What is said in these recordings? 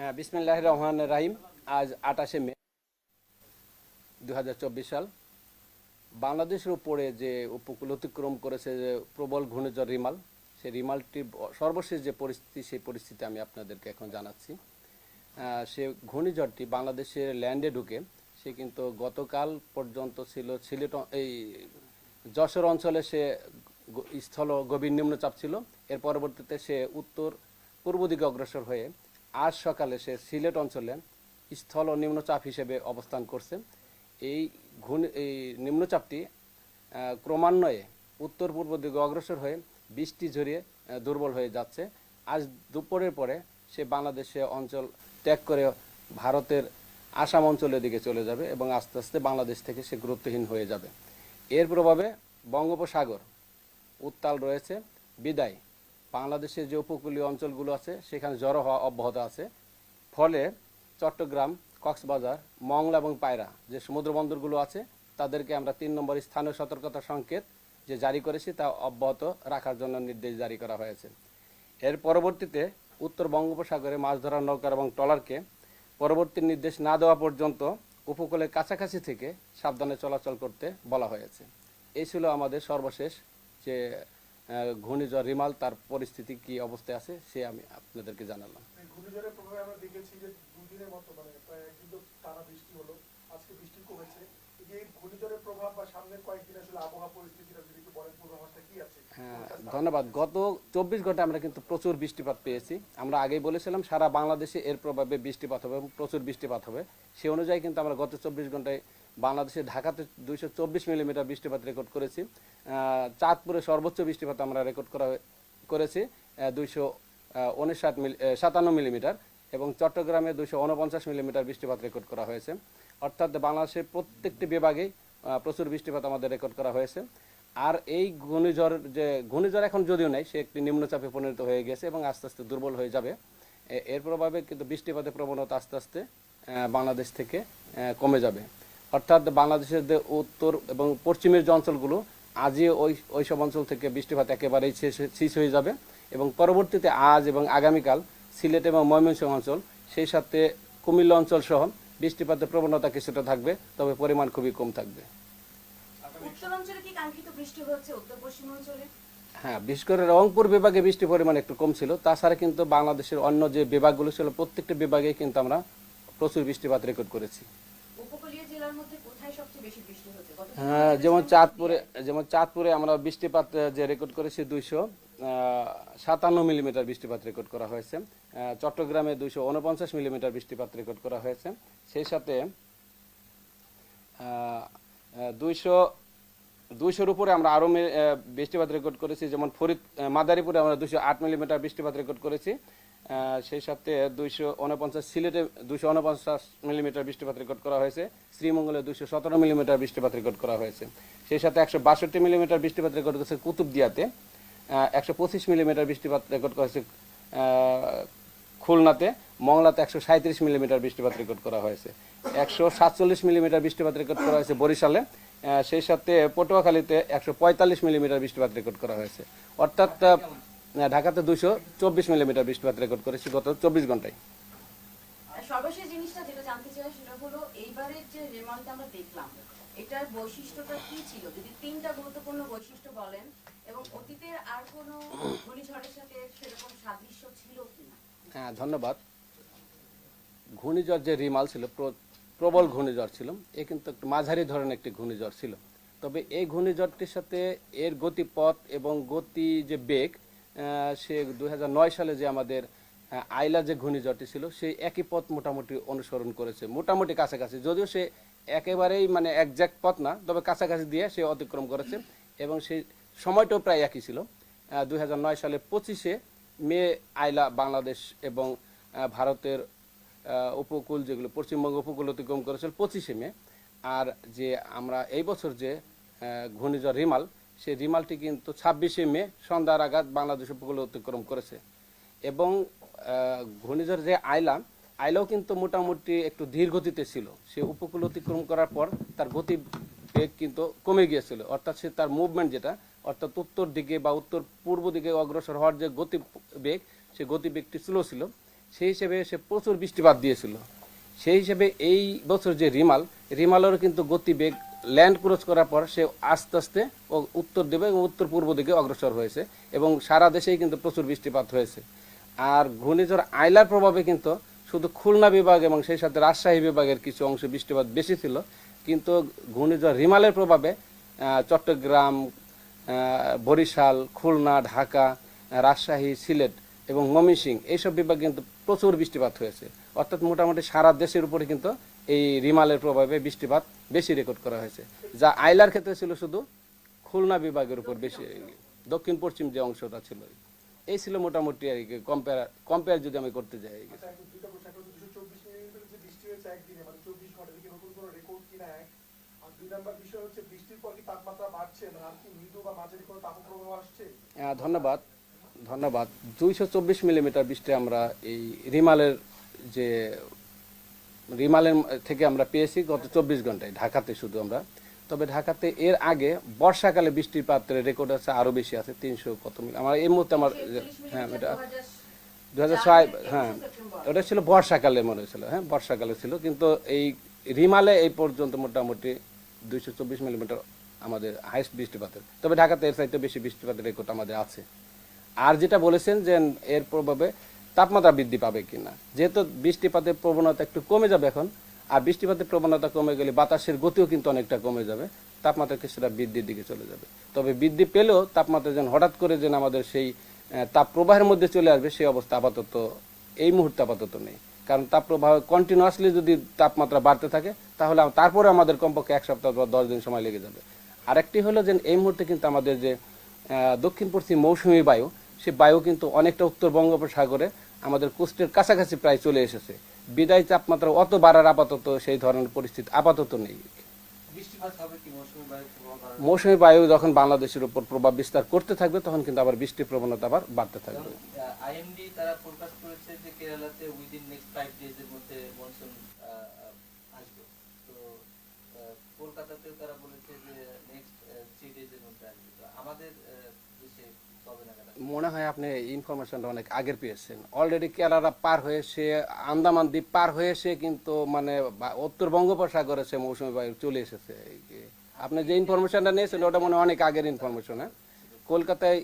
হ্যাঁ, বিসমিল্লাহির রহমানির রাহিম। আজ 28শে মে 2024 সাল। বাংলাদেশের উপরে যে উপকূল অতিক্রম করেছে যে প্রবল ঘূর্ণিঝড় রিমাল, সেই রিমালটির সর্বশেষ যে পরিস্থিতি, সেই পরিস্থিতি আমি আপনাদেরকে এখন জানাচ্ছি। সে ঘূর্ণিঝড়টি বাংলাদেশের ল্যান্ডে ঢুকে সে কিন্তু গতকাল পর্যন্ত ছিল সিলেট এই যশোর অঞ্চলে, সে স্থল গভীর নিম্নচাপ ছিল। এর পরবর্তীতে সে উত্তর পূর্ব দিকে অগ্রসর হয়ে আজ সকালে সে সিলেট অঞ্চলে স্থল ও নিম্নচাপ হিসেবে অবস্থান করছে। এই নিম্নচাপটি ক্রমান্বয়ে উত্তর পূর্ব দিকে অগ্রসর হয়ে বৃষ্টি ঝরিয়ে দুর্বল হয়ে যাচ্ছে। আজ দুপুরের পরে সে বাংলাদেশে অঞ্চল ত্যাগ করে ভারতের আসাম অঞ্চলের দিকে চলে যাবে এবং আস্তে আস্তে বাংলাদেশ থেকে সে গুরুত্বহীন হয়ে যাবে। এর প্রভাবে বঙ্গোপসাগর উত্তাল রয়েছে বিদায় বাংলাদেশের যে উপকূলীয় অঞ্চলগুলো আছে সেখানে জড়ো হওয়া অব্যাহত আছে। ফলে চট্টগ্রাম, কক্সবাজার, মংলা এবং পায়রা যে সমুদ্র বন্দরগুলো আছে তাদেরকে আমরা 3 নম্বর স্থানীয় সতর্কতা সংকেত যে জারি করেছি তা অব্যাহত রাখার জন্য নির্দেশ জারি করা হয়েছে। এর পরবর্তীতে উত্তর বঙ্গোপসাগরে মাছ ধরার নৌকা এবং ট্রলারকে পরবর্তী নির্দেশ না দেওয়া পর্যন্ত উপকূলের কাছাকাছি থেকে সাবধানে চলাচল করতে বলা হয়েছে। এই ছিল আমাদের সর্বশেষ যে ঘূর্ণিঝড় রিমাল, তার পরিস্থিতি কি অবস্থায় আছে সে আমি আপনাদেরকে জানালাম। ঘূর্ণিঝড়ের প্রভাবে আমরা দেখেছি যে দুদিনের মতো প্রায় একদিন তো টানা বৃষ্টি হলো, আজকে বৃষ্টি কমেছে। এই ঘূর্ণিঝড়ের প্রভাব বা সামনের কয়েকদিন আসলে আবহাওয়া পরিস্থিতিটা যদি একটু বলেন, পূর্বাভাসটা কি আছে? হ্যাঁ, ধন্যবাদ। গত 24 ঘন্টা আমরা কিন্তু প্রচুর বৃষ্টিপাত পেয়েছি। আমরা আগেই বলেছিলাম সারা বাংলাদেশে এর প্রভাবে বৃষ্টিপাত হবে এবং প্রচুর বৃষ্টিপাত হবে। সে অনুযায়ী কিন্তু আমরা গত 24 ঘন্টায় বাংলাদেশে ঢাকাতে 224 মিলিমিটার বৃষ্টিপাত রেকর্ড করেছি। চাঁদপুরে সর্বোচ্চ বৃষ্টিপাত আমরা রেকর্ড করেছি 257 মিলিমিটার এবং চট্টগ্রামে 249 মিলিমিটার বৃষ্টিপাত রেকর্ড করা হয়েছে। অর্থাৎ বাংলাদেশের প্রত্যেকটি বিভাগেই প্রচুর বৃষ্টিপাত আমাদের রেকর্ড করা হয়েছে। আর এই ঘূর্ণিঝড় এখন যদিও নেই, সে একটি নিম্নচাপে পরিণত হয়ে গেছে এবং আস্তে আস্তে দুর্বল হয়ে যাবে। এর প্রভাবে কিন্তু বৃষ্টিপাতের প্রবণতা আস্তে আস্তে বাংলাদেশ থেকে কমে যাবে। অর্থাৎ বাংলাদেশের যে উত্তর এবং পশ্চিমের যে অঞ্চলগুলো, আজই ওই সব অঞ্চল থেকে বৃষ্টিপাত একেবারেই শেষ হয়ে যাবে এবং পরবর্তীতে আজ এবং আগামীকাল সিলেট এবং ময়মনসিংহ অঞ্চল, সেই সাথে কুমিল্লা অঞ্চল সহ বৃষ্টিপাতের প্রবণতা কিছুটা থাকবে, তবে পরিমাণ খুবই কম থাকবে। হ্যাঁ, বিশেষ করে রংপুর বিভাগে বৃষ্টির পরিমাণ একটু কম ছিল। তাছাড়া কিন্তু বাংলাদেশের অন্য যে বিভাগগুলো ছিল প্রত্যেকটি বিভাগে কিন্তু আমরা প্রচুর বৃষ্টিপাত রেকর্ড করেছি। হ্যাঁ, যেমন চাঁদপুরে আমরা বৃষ্টিপাত যে রেকর্ড করেছি 257 মিলিমিটার বৃষ্টিপাত রেকর্ড করা হয়েছে। চট্টগ্রামে 249 মিলিমিটার বৃষ্টিপাত রেকর্ড করা হয়েছে। সেই সাথে 200-200-র উপরে আমরা আরও বৃষ্টিপাত রেকর্ড করেছি। যেমন মাদারীপুরে আমরা 208 মিলিমিটার বৃষ্টিপাত রেকর্ড করেছি। সেই সাথে 249 সিলেটে 249 মিলিমিটার বৃষ্টিপাত রেকর্ড করা হয়েছে। শ্রীমঙ্গলে 217 মিলিমিটার বৃষ্টিপাত রেকর্ড করা হয়েছে। সেই সাথে 162 মিলিমিটার বৃষ্টিপাত রেকর্ড করেছে কুতুবদিয়াতে। 125 মিলিমিটার বৃষ্টিপাত রেকর্ড করা হয়েছে খুলনাতে। মংলাতে 137 মিলিমিটার বৃষ্টিপাত রেকর্ড করা হয়েছে। 147 মিলিমিটার বৃষ্টিপাত রেকর্ড করা হয়েছে বরিশালে। সেই সাথে পটুয়াখালীতে 145 মিলিমিটার বৃষ্টিপাত রেকর্ড করা হয়েছে। অর্থাৎ ঢাকাতে 224 মিলিমিটার বৃষ্টিপাত রেকর্ড করেছি গত 24 ঘন্টায়। সর্বশেষ জিনিসটা যেটা জানতে চাই সেটা হলো এইবারের যে রিমালটা আমরা দেখলাম, এটার বৈশিষ্ট্যটা কি ছিল? যদি 3টা গুরুত্বপূর্ণ বৈশিষ্ট্য বলেন, এবং অতীতের আর কোনো ঘূর্ণিঝড়ের সাথে সেরকম সাদৃশ্য ছিল কিনা? হ্যাঁ, ধন্যবাদ। ঘূর্ণিঝড় যে রিমাল ছিল প্রবল ঘূর্ণিঝড় ছিল। এ কিন্তু একটু মাঝারি ধরনের একটি ঘূর্ণিঝড় ছিল। তবে এই ঘূর্ণিঝড়টির সাথে এর গতিপথ এবং গতি যে বেগ, সে 2009 সালে যে আমাদের আইলা যে ঘূর্ণিঝড়টি ছিল সেই একই পথ মোটামুটি অনুসরণ করেছে, মোটামুটি কাছাকাছি। যদিও সে একেবারেই একজ্যাক্ট পথ না, তবে কাছাকাছি দিয়ে সে অতিক্রম করেছে এবং সেই সময়টাও প্রায় একই ছিল। 2009 সালে 25শে মে আইলা বাংলাদেশ এবং ভারতের উপকূল, যেগুলো পশ্চিমবঙ্গ উপকূল অতিক্রম করেছিল 25শে মে। আর যে আমরা এই বছর যে ঘূর্ণিঝড় রিমাল, সেই রিমালটি কিন্তু 26শে মে সন্ধ্যার আঘাত বাংলাদেশ উপকূল অতিক্রম করেছে। এবং ঘূর্ণিঝড় যে আইলাও কিন্তু মোটামুটি একটু ধীর গতিতে ছিল। সে উপকূল অতিক্রম করার পর তার গতি বেগ কিন্তু কমে গিয়েছিল। অর্থাৎ সে তার মুভমেন্ট যেটা, অর্থাৎ উত্তর দিকে বা উত্তর পূর্ব দিকে অগ্রসর হওয়ার যে গতি বেগ, সে গতিবেগটি স্লো ছিল সেই হিসেবে সে প্রচুর বৃষ্টিপাত দিয়েছিল। সেই হিসেবে এই বছর যে রিমালেরও কিন্তু গতিবেগ ল্যান্ড ক্রস করার পর সে আস্তে আস্তে উত্তর দিকে এবং উত্তর পূর্ব দিকে অগ্রসর হয়েছে এবং সারা দেশেই কিন্তু প্রচুর বৃষ্টিপাত হয়েছে। আর ঘূর্ণিঝড় আইলার প্রভাবে কিন্তু শুধু খুলনা বিভাগ এবং সেই সাথে রাজশাহী বিভাগের কিছু অংশে বৃষ্টিপাত বেশি ছিল, কিন্তু ঘূর্ণিঝড় রিমালের প্রভাবে চট্টগ্রাম, বরিশাল, খুলনা, ঢাকা, রাজশাহী, সিলেট এবং ময়মনসিংহ এইসব বিভাগে কিন্তু প্রচুর বৃষ্টিপাত হয়েছে। অর্থাৎ মোটামুটি সারা দেশের উপরে কিন্তু এই রিমালের প্রভাবে বৃষ্টিপাত বেশি রেকর্ড করা হয়েছে, যা আইলার ক্ষেত্রে ছিল শুধু খুলনা বিভাগের উপর বেশি, দক্ষিণ পশ্চিম যে অংশটা ছিল এই ছিল মোটামুটি আর কি কম্পেয়ার যদি আমি করতে যাই। আচ্ছা, এখন দুইটা প্রশ্ন, একটা হচ্ছে 224 মিলিমিটার যে বৃষ্টি হয়েছে একদিনে, মানে 24 ঘন্টা, কি নতুন কোনো রেকর্ড কিনা এক? আর দুই নাম্বার বিষয় হচ্ছে বৃষ্টির পর কি তাপমাত্রা বাড়ছে, মানে আর কি মৃদু বা মাঝারি কোনো তাপপ্রবাহ আসছে? ধন্যবাদ। 224 মিলিমিটার বৃষ্টি আমরা এই রিমালের থেকে আমরা পেয়েছি গত 24 ঘন্টায় ঢাকাতে শুধু আমরা। তবে ঢাকাতে এর আগে বর্ষাকালে বৃষ্টিপাতের রেকর্ড আছে আরো বেশি আছে, 300 কত মিলি আমার এই মুহূর্তে আমার, হ্যাঁ এটা 2006, হ্যাঁ ওটা ছিল বর্ষাকালে মনে হয়েছিল, হ্যাঁ বর্ষাকালে ছিল। কিন্তু এই রিমালে এই পর্যন্ত মোটামুটি 224 মিলিমিটার আমাদের হাইস্ট বৃষ্টিপাতের। তবে ঢাকাতে এর চাইতে বেশি বৃষ্টিপাতের রেকর্ড আমাদের আছে। আর যেটা বলেছেন যে এর প্রভাবে তাপমাত্রা বৃদ্ধি পাবে কিনা, যেহেতু বৃষ্টিপাতের প্রবণতা একটু কমে যাবে এখন, আর বৃষ্টিপাতের প্রবণতা কমে গেলে বাতাসের গতিও কিন্তু অনেকটা কমে যাবে, তাপমাত্রা কিছুটা বৃদ্ধির দিকে চলে যাবে। তবে বৃদ্ধি পেলেও তাপমাত্রা যেন হঠাৎ করে যেন আমাদের সেই তাপ প্রবাহের মধ্যে চলে আসবে সেই অবস্থা আপাতত এই মুহূর্তে আপাতত নেই। কারণ তাপ প্রবাহ কন্টিনিউয়াসলি যদি তাপমাত্রা বাড়তে থাকে তাহলে তারপরে আমাদের কমপক্ষে 1 সপ্তাহ বা 10 দিন সময় লেগে যাবে। আরেকটি হলো যে এই মুহূর্তে কিন্তু আমাদের যে দক্ষিণ পশ্চিম মৌসুমী বায়ু, সেই বায়ু কিন্তু অনেকটা উত্তর বঙ্গোপসাগরে আমাদের কোস্টের কাছাকাছি প্রায় চলে এসেছে। বিদায় তাপমাত্রা অত বাড়ার আপাতত সেই ধরনের পরিস্থিতি আপাতত নেই। মৌসুমী বায়ু যখন বাংলাদেশের উপর প্রভাব বিস্তার করতে থাকবে তখন কিন্তু আবার বৃষ্টির প্রবণতা আবার বাড়তে থাকবে। আইএমডি তারা ফোরকাস্ট করেছে যে কেরালাতে উইদিন নেক্সট 5 ডেজ এর মধ্যে মনসুন আসবে। তো কলকাতাতেও তারা বলেছে যে নেক্সট 3 ডেজ এর মধ্যে আসবে। তো আমাদের দেশে কবে নাগাদ? মনে হয় আপনি ইনফরমেশনটা অনেক আগের পেয়েছেন। অলরেডি কেরালা পার হয়ে সে আন্দামান দ্বীপ পার হয়ে সে কিন্তু মানে উত্তর বঙ্গোপসাগরে সে মৌসুমী বায়ু চলে এসেছে। আপনি যে ইনফরমেশনটা নিয়েছেন ওটা মনে হয় অনেক আগের ইনফরমেশন। হ্যাঁ, কলকাতায়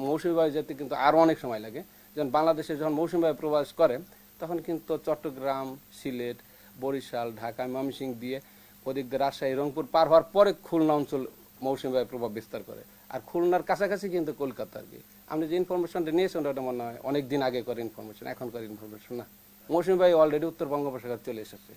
মৌসুমী বায়ু যেতে কিন্তু আরও অনেক সময় লাগে। যেমন বাংলাদেশে যখন মৌসুমী বায়ু প্রবেশ করে তখন কিন্তু চট্টগ্রাম, সিলেট, বরিশাল, ঢাকা, ময়মনসিংহ দিয়ে ওদিক দিয়ে রাজশাহী, রংপুর পার হওয়ার পরে খুলনা অঞ্চল মৌসুমী বায়ু প্রভাব বিস্তার করে। আর খুলনার কাছাকাছি কিন্তু কলকাতা আর কি। আপনি যে ইনফরমেশনটা নিয়েছেন ওটা মনে হয় অনেক দিন আগে করে ইনফরমেশন, এখনকার ইনফরমেশন না। মৌসুমী বায়ু অলরেডি উত্তর বঙ্গোপসাগর চলে এসেছে।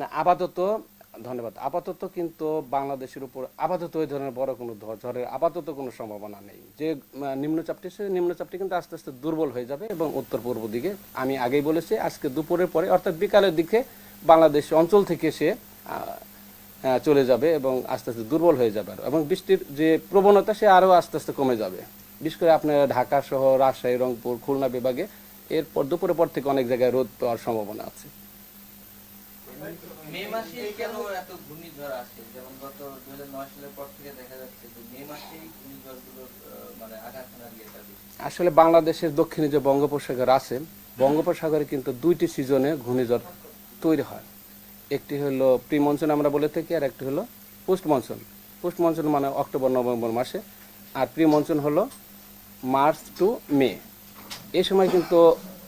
না আপাতত, ধন্যবাদ, আপাতত কিন্তু বাংলাদেশের উপর আপাতত ওই ধরনের বড় কোনো ঝড়ের আপাতত কোনো সম্ভাবনা নেই। যে নিম্নচাপটি সে নিম্নচাপটি কিন্তু আস্তে আস্তে দুর্বল হয়ে যাবে এবং উত্তর পূর্ব দিকে, আমি আগেই বলেছি, আজকে দুপুরের পরে অর্থাৎ বিকালের দিকে বাংলাদেশ অঞ্চল থেকে সে চলে যাবে এবং আস্তে আস্তে দুর্বল হয়ে যাবে এবং বৃষ্টির যে প্রবণতা সে আরও আস্তে আস্তে কমে যাবে। বিশেষ করে আপনার ঢাকা সহ রাজশাহী, রংপুর, খুলনা বিভাগে এরপর দুপুরের পর থেকে অনেক জায়গায় রোদ পাওয়ার সম্ভাবনা আছে। মে মাসে কেন এত ঘূর্ণিঝড় আসে? যেমন গত 2009 সালের পর থেকে দেখা যাচ্ছে যে মে মাসেই ঘূর্ণিঝড়গুলোর মানে আঘাত হানার ইয়েটা বেশি। আসলে বাংলাদেশের দক্ষিণে যে বঙ্গোপসাগর আছে, বঙ্গোপসাগরে কিন্তু 2টি সিজনে ঘূর্ণিঝড় তৈরি হয়। একটি হলো প্রি মনসুন আমরা বলে থাকি, আর একটি হলো পোস্ট মনসুন। পোস্ট মনসুন মানে অক্টোবর নভেম্বর মাসে, আর প্রি মনসুন হলো মার্চ টু মে। এই সময় কিন্তু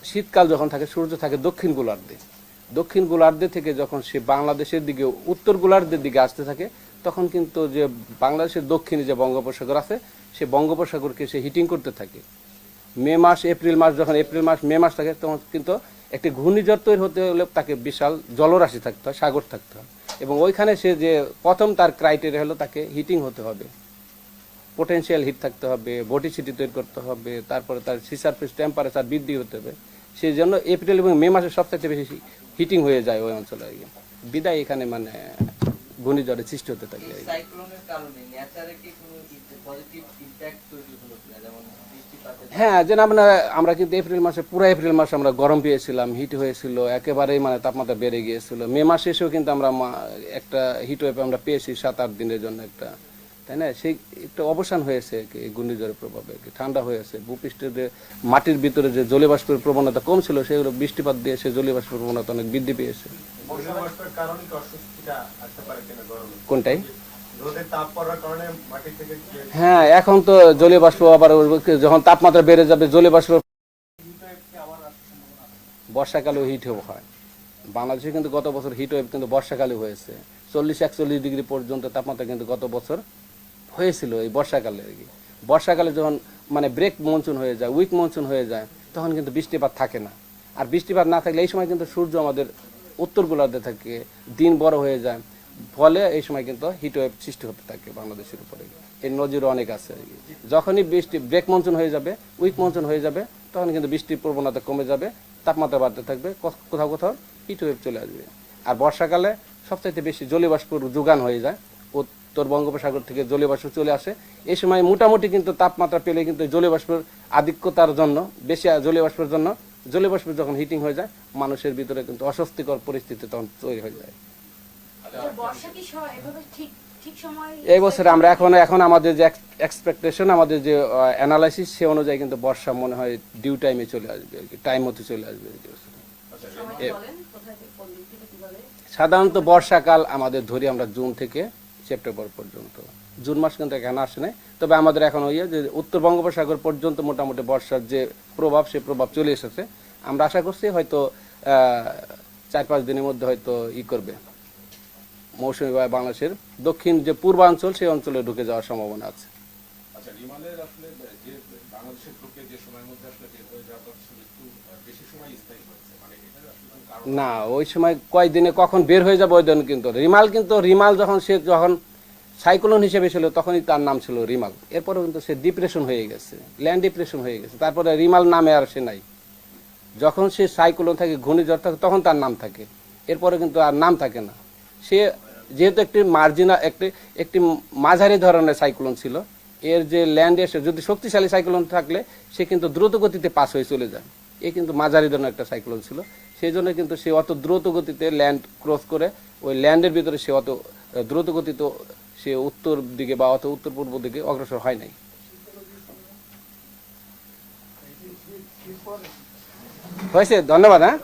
শীতকাল যখন থাকে সূর্য থাকে দক্ষিণ গোলার্ধে, দক্ষিণ গোলার্ধে থেকে যখন সে বাংলাদেশের দিকে উত্তর গোলার্ধের দিকে আসতে থাকে তখন কিন্তু যে বাংলাদেশের দক্ষিণে যে বঙ্গোপসাগর আছে সে বঙ্গোপসাগরকে সে হিটিং করতে থাকে। মে মাস, এপ্রিল মাস, যখন এপ্রিল মাস, মে মাস থাকে তখন কিন্তু একটি ঘূর্ণিঝড় তৈরি হতে হলে তাকে বিশাল জলরাশি থাকতে হয়, সাগর থাকতে হয়, এবং ওইখানে সে যে প্রথম তার ক্রাইটেরিয়া হলো তাকে হিটিং হতে হবে, পোটেনশিয়াল হিট থাকতে হবে, ভর্টিসিটি তৈরি করতে হবে, তারপরে তার সি সারফেস টেম্পারেচার বৃদ্ধি হতে হবে। সেই জন্য এপ্রিল এবং মে মাসে সবথেকে বেশি হিটিং হয়ে যায় ওই অঞ্চলে, বিদায় এখানে মানে ঘূর্ণিঝড়ের সৃষ্টি হতে থাকে। সাইক্লোনের কারণে নেচারে কি কোনো পজিটিভ ইমপ্যাক্ট তৈরি হলো কিনা? যেমন বৃষ্টিপাতের, হ্যাঁ, যেন আমরা কিন্তু এপ্রিল মাসে, পুরো এপ্রিল মাসে আমরা গরম পেয়েছিলাম, হিট হয়েছিল, একেবারেই মানে তাপমাত্রা বেড়ে গিয়েছিল। মে মাসে এসেও কিন্তু আমরা একটা হিট ওয়েভ আমরা পেয়েছি 7-8 দিনের জন্য একটা। তাই না? সেই একটু অবসান হয়েছে এই ঘূর্ণিঝড়ের প্রভাবে, ঠান্ডা হয়েছে, ভূপৃষ্ঠের যে মাটির ভিতরে যে জলীয়বাষ্পের প্রবণতা কম ছিল সেগুলো বৃষ্টিপাত দিয়ে সে জলীয়বাষ্পের প্রবণতা অনেক বৃদ্ধি পেয়েছে। বর্ষাবাষ্পের কারণে কি অস্বস্তিটা আসতে পারে কিনা গরমে? কোনটাই? রোদের তাপ পড়ার কারণে মাটি থেকে হ্যাঁ, এখন তো জলীয়বাষ্প আবার যখন তাপমাত্রা বেড়ে যাবে জলীয়বাষ্প বর্ষাকালেও হিট হয়। বাংলাদেশে কিন্তু গত বছর হিট ওয়েভ কিন্তু বর্ষাকালে হয়েছে, 40-41 ডিগ্রি পর্যন্ত তাপমাত্রা কিন্তু গত বছর হয়েছিল এই বর্ষাকালে আর কি। বর্ষাকালে যখন মানে ব্রেক মনসুন হয়ে যায়, উইক মনসুন হয়ে যায়, তখন কিন্তু বৃষ্টিপাত থাকে না। আর বৃষ্টিপাত না থাকলে এই সময় কিন্তু সূর্য আমাদের উত্তর গোলার্ধে থাকে, দিন বড় হয়ে যায়, ফলে এই সময় কিন্তু হিট ওয়েভ সৃষ্টি হতে থাকে বাংলাদেশের উপরে। এর নজির অনেক আছে আর কি। যখনই বৃষ্টি ব্রেক মনসুন হয়ে যাবে, উইক মনসুন হয়ে যাবে, তখন কিন্তু বৃষ্টির প্রবণতা কমে যাবে, তাপমাত্রা বাড়তে থাকবে, কোথাও কোথাও হিট ওয়েভ চলে আসবে। আর বর্ষাকালে সবচাইতে বেশি জলীয়বাষ্পর যোগান হয়ে যায়, উত্তর বঙ্গোপসাগর থেকে জলীয়বাষ্প চলে আসে। এই সময় মোটামুটি কিন্তু তাপমাত্রা পেলে কিন্তু জলীয়বাষ্পের আধিক্যতার জন্য, বেশি জলীয়বাষ্পের জন্য, জলীয়বাষ্প যখন হিটিং হয়ে যায় মানুষের ভিতরে কিন্তু অস্বস্তিকর পরিস্থিতি তখন তৈরি হয়ে যায়। বর্ষা কি এভাবে ঠিক ঠিক সময় এই বছরে আমরা এখন আমাদের যে এক্সপেকটেশন, আমাদের যে অ্যানালাইসিস, সে অনুযায়ী কিন্তু বর্ষা মনে হয় ডিউ টাইমে চলে আসবে আর কি, টাইম মতো চলে আসবে আর কি। সময়টা বলেন কোথায় থেকে কোন দিক থেকে কিভাবে? সাধারণত বর্ষাকাল আমাদের ধরি আমরা জুন থেকে সেপ্টেম্বর পর্যন্ত, জুন মাস কিন্তু এখানে আসে নাই, তবে আমাদের এখন ওই যে উত্তর বঙ্গোপসাগর পর্যন্ত মোটামুটি বর্ষার যে প্রভাব, সে প্রভাব চলে এসেছে। আমরা আশা করছি হয়তো 4-5 দিনের মধ্যে হয়তো করবে, মৌসুমী বায়ু বাংলাদেশের দক্ষিণ যে পূর্বাঞ্চল সেই অঞ্চলে ঢুকে যাওয়ার সম্ভাবনা আছে। আচ্ছা, রিমালের আসলে যে বাংলাদেশের ঢুকে যে সময়ের মধ্যে আসলে বের হয়ে যাওয়াটা আসলে একটু বেশি সময় স্থায়ী হয়েছে, মানে এটা আসলে কোনো কারণ? না, ওই সময় কয়দিনে কখন বের হয়ে যাবে ওই দিন কিন্তু রিমাল যখন সাইক্লোন হিসেবে ছিল তখনই তার নাম ছিল রিমাল। এরপরে কিন্তু সে ডিপ্রেশন হয়ে গেছে, ল্যান্ড ডিপ্রেশন হয়ে গেছে, তারপরে রিমাল নামে আর সে নাই। যখন সে সাইক্লোন থাকে, ঘূর্ণিঝড় থাকে, তখন তার নাম থাকে, এরপরে কিন্তু আর নাম থাকে না। সে যেহেতু একটি মাঝারি ধরনের সাইক্লোন ছিল, এর যে ল্যান্ড এসে যদি শক্তিশালী সাইক্লোন থাকলে সে কিন্তু দ্রুত গতিতে পাস হয়ে চলে যায়, এ কিন্তু মাঝারি ধরনের একটা সাইক্লোন ছিল, সেই জন্য কিন্তু সে অত দ্রুত গতিতে ল্যান্ড ক্রস করে ওই ল্যান্ডের ভিতরে সে অত দ্রুত গতিতে সে উত্তর দিকে বা অত উত্তর পূর্ব দিকে অগ্রসর হয় নাই। হয়েছে, ধন্যবাদ। হ্যাঁ।